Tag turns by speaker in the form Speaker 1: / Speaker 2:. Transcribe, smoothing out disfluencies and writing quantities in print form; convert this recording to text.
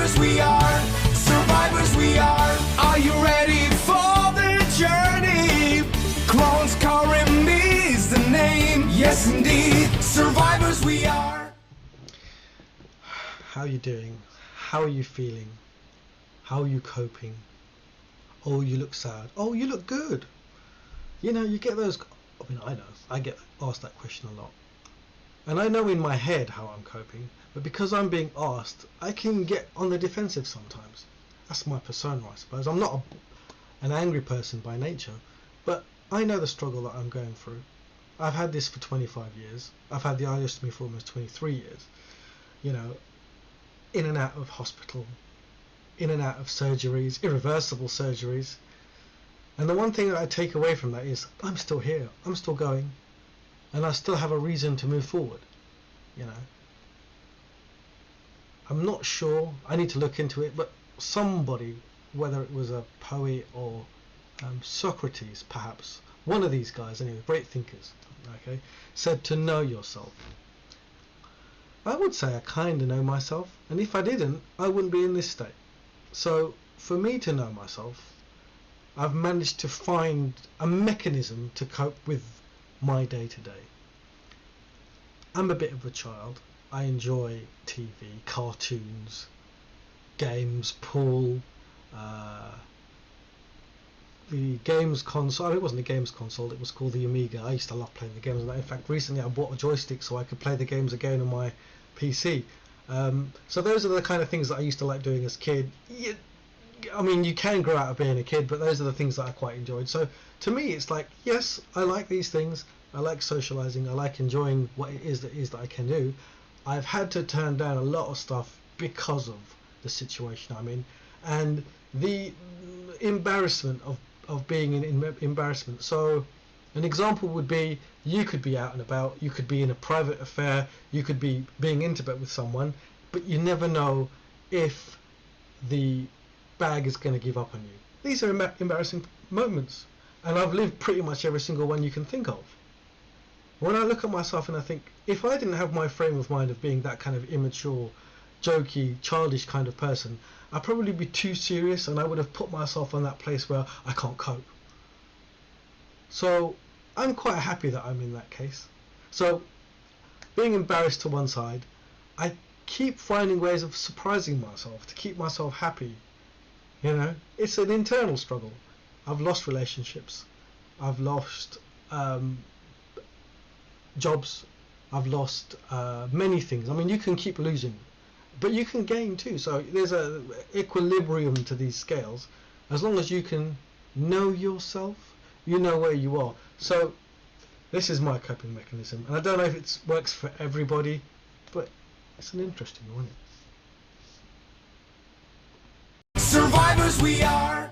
Speaker 1: Survivors we are, survivors we are. Are you ready for the journey? Clones Karim is the name, yes indeed. Survivors we are.
Speaker 2: How are you doing? How are you feeling? How are you coping? Oh, you look sad. Oh, you look good. You know, you get those. I mean, I know. I get asked that question a lot. And I know in my head how I'm coping, but because I'm being asked, I can get on the defensive sometimes. That's my persona, I suppose. I'm not an angry person by nature, but I know the struggle that I'm going through. I've had this for 25 years. I've had the ileostomy for almost 23 years. You know, in and out of hospital, in and out of surgeries, irreversible surgeries. And the one thing that I take away from that is I'm still here, I'm still going, and I still have a reason to move forward. You know, I'm not sure, I need to look into it, but somebody, whether it was a poet or Socrates perhaps, one of these guys anyway, great thinkers, okay, said to know yourself. I would say I kind of know myself, and if I didn't, I wouldn't be in this state. So for me to know myself, I've managed to find a mechanism to cope with my day-to-day. I'm a bit of a child. I enjoy TV, cartoons, games, pool, the games console. It wasn't a games console, it was called the Amiga. I used to love playing the games on that. In fact, recently I bought a joystick so I could play the games again on my PC. So those are the kind of things that I used to like doing as a kid. I mean, you can grow out of being a kid, but those are the things that I quite enjoyed. So to me, it's like, yes, I like these things. I like socializing. I like enjoying what it is that I can do. I've had to turn down a lot of stuff because of the situation I'm in and the embarrassment of being in embarrassment. So an example would be, you could be out and about, you could be in a private affair, you could be being intimate with someone, but you never know if the bag is going to give up on you. These are embarrassing moments, and I've lived pretty much every single one you can think of. When I look at myself and I think, if I didn't have my frame of mind of being that kind of immature, jokey, childish kind of person, I'd probably be too serious, and I would have put myself on that place where I can't cope. So I'm quite happy that I'm in that case. So being embarrassed to one side, I keep finding ways of surprising myself to keep myself happy. You know, it's an internal struggle. I've lost relationships. I've lost jobs. I've lost many things. I mean, you can keep losing, but you can gain too. So there's a equilibrium to these scales. As long as you can know yourself, you know where you are. So this is my coping mechanism, and I don't know if it works for everybody, but it's an interesting one.
Speaker 1: Survivors we are.